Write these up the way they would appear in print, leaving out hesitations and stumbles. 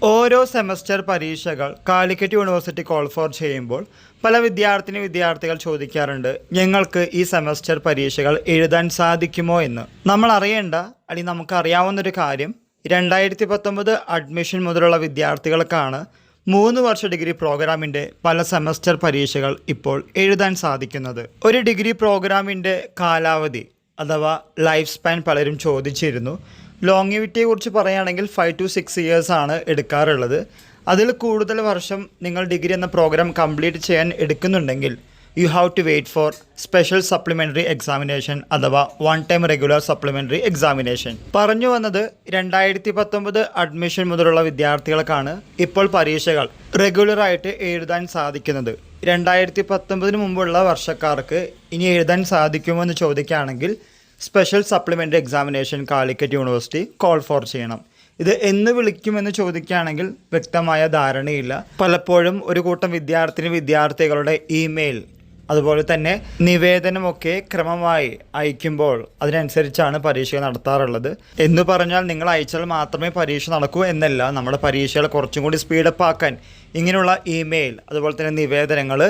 ഓരോ സെമസ്റ്റർ പരീക്ഷകൾ Calicut university call four ചെയ്യുമ്പോൾ പല വിദ്യാർത്ഥികൾ ചോദിക്കാറുണ്ട്, ഞങ്ങൾക്ക് ഈ സെമസ്റ്റർ പരീക്ഷകൾ എഴുതാൻ സാധിക്കുമോ എന്ന്. നമ്മൾ അറിയേണ്ട അല്ലെങ്കിൽ നമുക്കറിയാവുന്നൊരു കാര്യം, 2019 അഡ്മിഷൻ മുതലുള്ള വിദ്യാർത്ഥികൾക്കാണ് 3 വർഷ ഡിഗ്രി പ്രോഗ്രാമിൻ്റെ പല സെമസ്റ്റർ പരീക്ഷകൾ ഇപ്പോൾ എഴുതാൻ സാധിക്കുന്നത്. ഒരു ഡിഗ്രി പ്രോഗ്രാമിൻ്റെ കാലാവധി അഥവാ ലൈഫ് സ്പാൻ പലരും ചോദിച്ചിരുന്നു. ലോങ്ങിവിറ്റിയെക്കുറിച്ച് പറയുകയാണെങ്കിൽ 5 to 6 years ആണ് എടുക്കാറുള്ളത്. അതിൽ കൂടുതൽ വർഷം നിങ്ങൾ ഡിഗ്രി എന്ന പ്രോഗ്രാം കംപ്ലീറ്റ് ചെയ്യാൻ എടുക്കുന്നുണ്ടെങ്കിൽ you have to wait for special supplementary examination അഥവാ one time regular supplementary examination. പറഞ്ഞു വന്നത് 2019 അഡ്മിഷൻ മുതലുള്ള വിദ്യാർത്ഥികൾക്കാണ് ഇപ്പോൾ പരീക്ഷകൾ റെഗുലറായിട്ട് എഴുതാൻ സാധിക്കുന്നത്. 2019 മുമ്പുള്ള വർഷക്കാർക്ക് ഇനി എഴുതാൻ സാധിക്കുമോ എന്ന് ചോദിക്കുകയാണെങ്കിൽ special supplementary examination Calicut university call for ചെയ്യണം. ഇത് എന്ന് വിളിക്കുമെന്ന് ചോദിക്കുകയാണെങ്കിൽ വ്യക്തമായ ധാരണയില്ല. പലപ്പോഴും ഒരു കൂട്ടം വിദ്യാർത്ഥികളുടെ ഇമെയിൽ അതുപോലെ തന്നെ നിവേദനമൊക്കെ ക്രമമായി അയക്കുമ്പോൾ അതിനനുസരിച്ചാണ് പരീക്ഷ നടത്താറുള്ളത്. എന്ന് പറഞ്ഞാൽ നിങ്ങൾ അയച്ചാൽ മാത്രമേ പരീക്ഷ നടക്കൂ എന്നല്ല. നമ്മുടെ പരീക്ഷകൾ കുറച്ചും കൂടി സ്പീഡപ്പ് ആക്കാൻ ഇങ്ങനെയുള്ള ഇമെയിൽ അതുപോലെ തന്നെ നിവേദനങ്ങൾ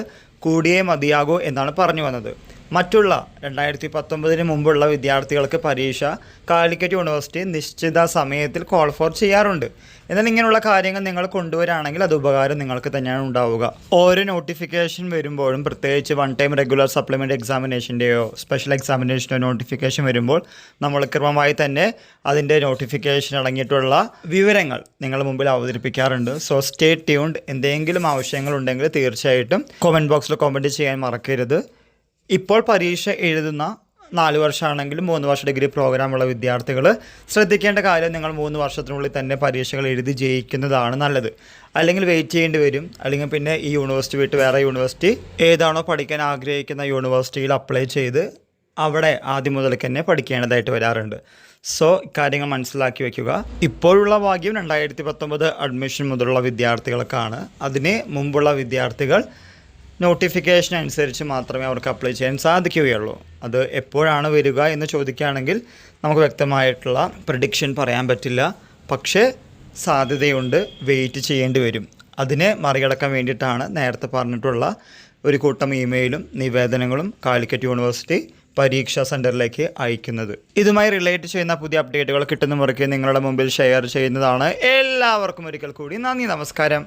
കൂടിയേ മതിയാകൂ എന്നാണ് പറഞ്ഞു വന്നത്. മറ്റുള്ള 2019 മുമ്പുള്ള വിദ്യാർത്ഥികൾക്ക് പരീക്ഷ കാലിക്കറ്റ് യൂണിവേഴ്സിറ്റി നിശ്ചിത സമയത്തിൽ കോൾ ഫോർ ചെയ്യാറുണ്ട്. എന്നാൽ ഇങ്ങനെയുള്ള കാര്യങ്ങൾ നിങ്ങൾ കൊണ്ടുവരികയാണെങ്കിൽ അത് ഉപകാരം നിങ്ങൾക്ക് തന്നെയാണ് ഉണ്ടാവുക. ഓരോ നോട്ടിഫിക്കേഷൻ വരുമ്പോഴും, പ്രത്യേകിച്ച് വൺ ടൈം റെഗുലർ സപ്ലിമെൻ്റ് എക്സാമിനേഷൻ്റെയോ സ്പെഷ്യൽ എക്സാമിനേഷനോ നോട്ടിഫിക്കേഷൻ വരുമ്പോൾ നമ്മൾ ക്രമമായി തന്നെ അതിൻ്റെ നോട്ടിഫിക്കേഷൻ അടങ്ങിയിട്ടുള്ള വിവരങ്ങൾ നിങ്ങളുടെ മുമ്പിൽ അവതരിപ്പിക്കാറുണ്ട്. So stay tuned. എന്തെങ്കിലും ആവശ്യങ്ങളുണ്ടെങ്കിൽ തീർച്ചയായിട്ടും കമൻറ്റ് ബോക്സിൽ കമൻറ്റ് ചെയ്യാൻ മറക്കരുത്. ഇപ്പോൾ പരീക്ഷ എഴുതുന്ന 4 വർഷമാണെങ്കിലും 3 വർഷ ഡിഗ്രി പ്രോഗ്രാമുള്ള വിദ്യാർത്ഥികൾ ശ്രദ്ധിക്കേണ്ട കാര്യം, നിങ്ങൾ 3 വർഷത്തിനുള്ളിൽ തന്നെ പരീക്ഷകൾ എഴുതി ജയിക്കുന്നതാണ് നല്ലത്. അല്ലെങ്കിൽ വെയിറ്റ് ചെയ്യേണ്ടി വരും. അല്ലെങ്കിൽ പിന്നെ ഈ യൂണിവേഴ്സിറ്റി വിട്ട് വേറെ യൂണിവേഴ്സിറ്റി ഏതാണോ പഠിക്കാൻ ആഗ്രഹിക്കുന്ന യൂണിവേഴ്സിറ്റിയിൽ അപ്ലൈ ചെയ്ത് അവിടെ ആദ്യം മുതലേക്ക് തന്നെ പഠിക്കേണ്ടതായിട്ട് വരാറുണ്ട്. സോ കാര്യങ്ങൾ മനസ്സിലാക്കി വയ്ക്കുക. ഇപ്പോഴുള്ള ഭാഗ്യം 2019 അഡ്മിഷൻ മുതലുള്ള വിദ്യാർത്ഥികൾക്കാണ്. അതിന് മുമ്പുള്ള വിദ്യാർത്ഥികൾ നോട്ടിഫിക്കേഷൻ അനുസരിച്ച് മാത്രമേ അവർക്ക് അപ്ലൈ ചെയ്യാൻ സാധിക്കുകയുള്ളൂ. അത് എപ്പോഴാണ് വരിക എന്ന് ചോദിക്കുകയാണെങ്കിൽ നമുക്ക് വ്യക്തമായിട്ടുള്ള പ്രഡിക്ഷൻ പറയാൻ പറ്റില്ല. പക്ഷേ സാധ്യതയുണ്ട്, വെയിറ്റ് ചെയ്യേണ്ടി വരും. അതിനെ മറികടക്കാൻ വേണ്ടിയിട്ടാണ് നേരത്തെ പറഞ്ഞിട്ടുള്ള ഒരു കൂട്ടം ഇമെയിലും നിവേദനങ്ങളും കാലിക്കറ്റ് യൂണിവേഴ്സിറ്റി പരീക്ഷാ സെൻറ്ററിലേക്ക് അയക്കുന്നത്. ഇതുമായി റിലേറ്റ് ചെയ്യുന്ന പുതിയ അപ്ഡേറ്റുകൾ കിട്ടുന്ന മുറയ്ക്ക് നിങ്ങളുടെ മുമ്പിൽ ഷെയർ ചെയ്യുന്നതാണ്. എല്ലാവർക്കും ഒരിക്കൽ കൂടി നന്ദി, നമസ്കാരം.